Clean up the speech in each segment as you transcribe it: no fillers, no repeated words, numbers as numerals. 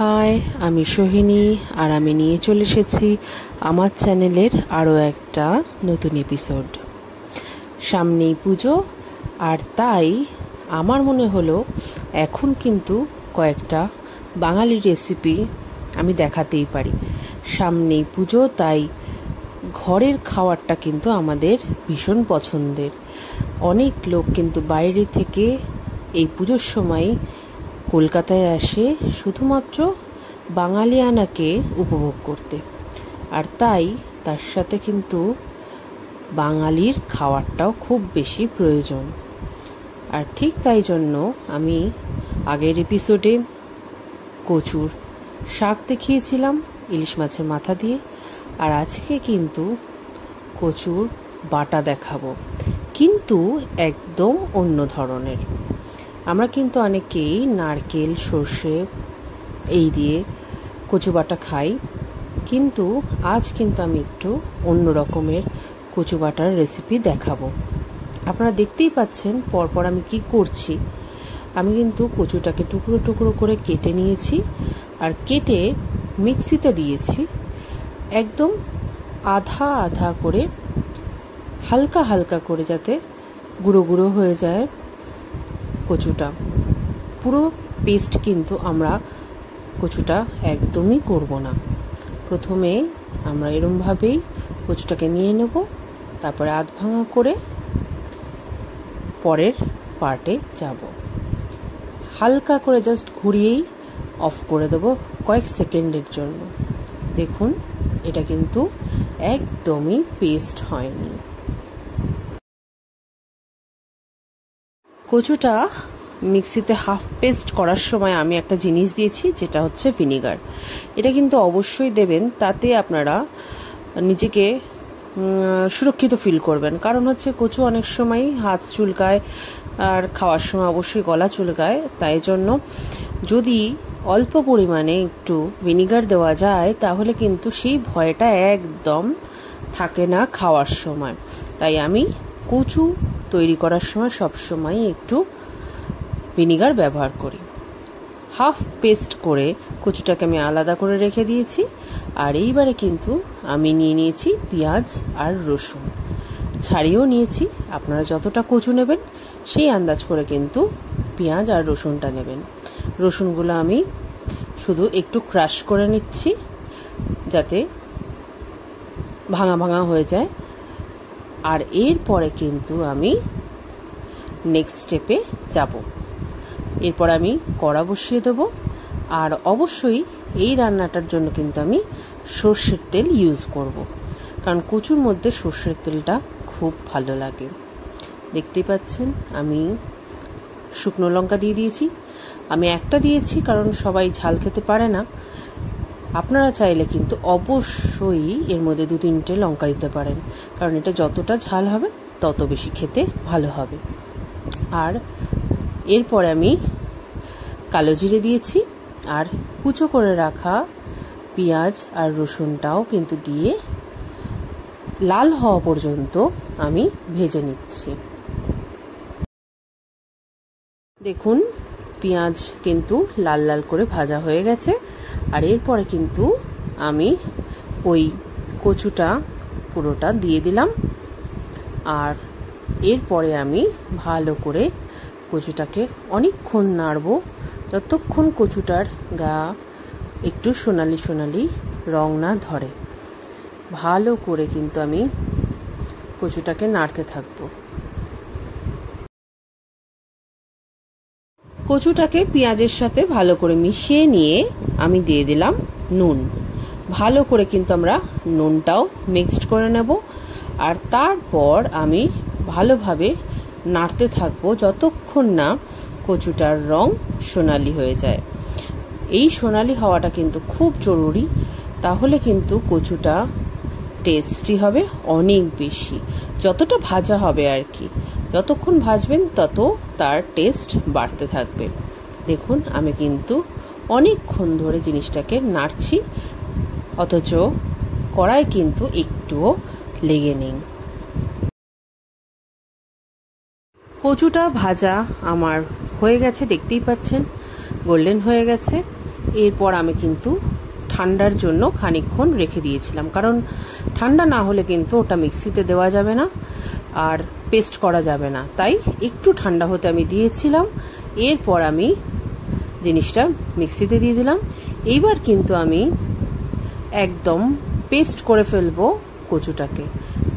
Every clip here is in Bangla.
হাই, আমি সোহিনী আর আমি নিয়ে চলে এসেছি আমার চ্যানেলের আরও একটা নতুন এপিসোড। সামনেই পুজো, আর তাই আমার মনে হলো এখন কিন্তু কয়েকটা বাঙালি রেসিপি আমি দেখাতেই পারি। সামনেই পুজো, তাই ঘরের খাবারটা কিন্তু আমাদের ভীষণ পছন্দের। অনেক লোক কিন্তু বাইরে থেকে এই পুজোর সময় কলকাতায় আসে শুধুমাত্র বাঙালিয়ানাকে উপভোগ করতে, আর তাই তার সাথে কিন্তু বাঙালির খাবারটাও খুব বেশি প্রয়োজন। আর ঠিক তাই জন্য আমি আগের এপিসোডে কচুর শাক দেখিয়েছিলাম ইলিশ মাছের মাথা দিয়ে, আর আজকে কিন্তু কচুর বাটা দেখাবো, কিন্তু একদম অন্য ধরনের। আমরা কিন্তু অনেকেই নারকেল, সর্ষে এই দিয়ে কচু বাটা খাই, কিন্তু আজ কিন্তু আমি একটু অন্য রকমের কচু বাটার রেসিপি দেখাবো। আপনারা দেখতেই পাচ্ছেন পরপর আমি কি করছি। আমি কিন্তু কচুটাকে টুকরো টুকরো করে কেটে নিয়েছি, আর কেটে মিক্সিতে দিয়েছি একদম আধা আধা করে, হালকা হালকা করে, যাতে গুঁড়ো গুঁড়ো হয়ে যায় কচুটা। পুরো পেস্ট কিন্তু আমরা কচুটা একদমই করব না। প্রথমে আমরা এরমভাবেই কচুটাকে নিয়ে নেব, তারপরে আধ ভাঙা করে পরের পার্টে যাব। হালকা করে জাস্ট ঘুরিয়েই অফ করে দেব কয়েক সেকেন্ডের জন্য। দেখুন, এটা কিন্তু একদমই পেস্ট হয়নি। কচুটা মিক্সিতে হাফ পেস্ট করার সময় আমি একটা জিনিস দিয়েছি, যেটা হচ্ছে ভিনিগার। এটা কিন্তু অবশ্যই দেবেন, তাতে আপনারা নিজেকে সুরক্ষিত ফিল করবেন। কারণ হচ্ছে কচু অনেক সময় হাত চুলকায়, আর খাওয়ার সময় অবশ্যই গলা চুলকায়। তাই জন্য যদি অল্প পরিমাণে একটু ভিনিগার দেওয়া যায়, তাহলে কিন্তু সেই ভয়টা একদম থাকে না খাওয়ার সময়। তাই আমি কচু তৈরি করার সময় সবসময় একটু ভিনিগার ব্যবহার করি। হাফ পেস্ট করে কচুটাকে আমি আলাদা করে রেখে দিয়েছি। আর এইবারে কিন্তু আমি নিয়ে নিয়েছি পেঁয়াজ আর রসুন, ছাড়িয়েও নিয়েছি। আপনারা যতটা কচু নেবেন সেই আন্দাজ করে কিন্তু পেঁয়াজ আর রসুনটা নেবেন। রসুনগুলো আমি শুধু একটু ক্রাশ করে নিচ্ছি, যাতে ভাঙা ভাঙা হয়ে যায়। আর এরপরে কিন্তু আমি নেক্সট স্টেপে যাব। এরপর আমি কড়া বসিয়ে দেবো, আর অবশ্যই এই রান্নাটার জন্য কিন্তু আমি সর্ষের তেল ইউজ করব, কারণ কচুর মধ্যে সর্ষের তেলটা খুব ভালো লাগে। দেখতেই পাচ্ছেন আমি শুকনো লঙ্কা দিয়ে দিয়েছি। আমি একটা দিয়েছি কারণ সবাই ঝাল খেতে পারে না। আপনারা চাইলে কিন্তু অবশ্যই এর মধ্যে 2-3টে লঙ্কা দিতে পারেন, কারণ এটা যতটা ঝাল হবে তত বেশি খেতে ভালো হবে। আর এরপরে আমি কালো জিরে দিয়েছি, আর কুচো করে রাখা পেঁয়াজ আর রসুনটাও কিন্তু দিয়ে লাল হওয়া পর্যন্ত আমি ভেজে নিচ্ছি। দেখুন, পেঁয়াজ কিন্তু লাল লাল করে ভাজা হয়ে গেছে। আর এরপরে কিন্তু আমি ওই কচুটা পুরোটা দিয়ে দিলাম, আর এরপরে আমি ভালো করে কচুটাকে অনেকক্ষণ নাড়ব, যতক্ষণ কচুটার গা একটু সোনালি সোনালি রং না ধরে। ভালো করে কিন্তু আমি কচুটাকে নাড়তে থাকবো। কচুটাকে পেঁয়াজের সাথে ভালো করে মিশিয়ে নিয়ে আমি দিয়ে দিলাম নুন। ভালো করে কিন্তু আমরা নুনটাও মিক্সড করে নেব, আর তারপর আমি ভালোভাবে নাড়তে থাকবো যতক্ষণ না কচুটার রং সোনালি হয়ে যায়। এই সোনালি হওয়াটা কিন্তু খুব জরুরি, তাহলে কিন্তু কচুটা টেস্টি হবে অনেক বেশি। যতটা ভাজা হবে আর কি, যতক্ষণ ভাজবেন তত তার টেস্ট বাড়তে থাকবে। দেখুন, আমি কিন্তু অনেকক্ষণ ধরে জিনিসটাকে নাড়ছি, অথচ কড়াই কিন্তু একটুও লেগে নেই। কচুটা ভাজা আমার হয়ে গেছে, দেখতেই পাচ্ছেন গোল্ডেন হয়ে গেছে। এরপর আমি কিন্তু ঠান্ডার জন্য খানিকক্ষণ রেখে দিয়েছিলাম, কারণ ঠান্ডা না হলে কিন্তু ওটা মিক্সিতে দেওয়া যাবে না আর পেস্ট করা যাবে না, তাই একটু ঠান্ডা হতে আমি দিয়েছিলাম। এরপর আমি জিনিসটা মিক্সিতে দিয়ে দিলাম। এইবার কিন্তু আমি একদম পেস্ট করে ফেলবো কচুটাকে।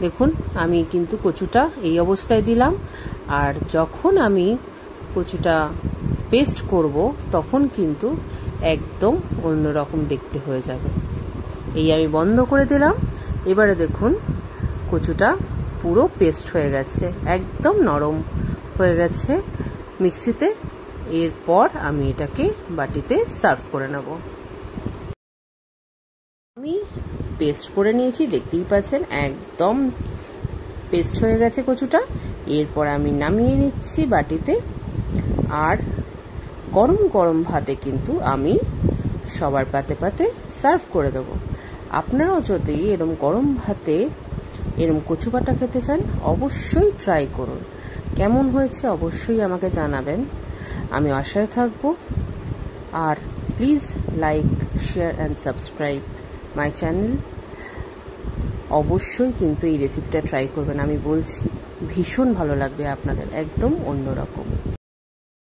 দেখুন আমি কিন্তু কচুটা এই অবস্থায় দিলাম, আর যখন আমি কচুটা পেস্ট করব তখন কিন্তু একদম অন্যরকম দেখতে হয়ে যাবে। এই আমি বন্ধ করে দিলাম। এবারে দেখুন কচুটা পুরো পেস্ট হয়ে গেছে, একদম নরম হয়ে গেছে মিক্সিতে। এরপর আমি এটাকে বাটিতে সার্ভ করে নেব। আমি পেস্ট করে নিয়েছি, দেখতেই পাচ্ছেন একদম পেস্ট হয়ে গেছে কচুটা। এরপর আমি নামিয়ে নিচ্ছি বাটিতে, আর গরম গরম ভাতে কিন্তু আমি সবার পাতে পাতে সার্ভ করে দেবো। আপনারাও যদি এরম গরম ভাতে এরম কচু বাটা খেতে চান অবশ্যই ট্রাই করুন। কেমন হয়েছে অবশ্যই আমাকে জানাবেন, আমি আশায় থাকবো। আর please like, share and subscribe my channel. অবশ্যই কিন্তু এই রেসিপিটা ট্রাই করবেন, আমি বলছি ভীষণ ভালো লাগবে আপনাদের, একদম অন্যরকম।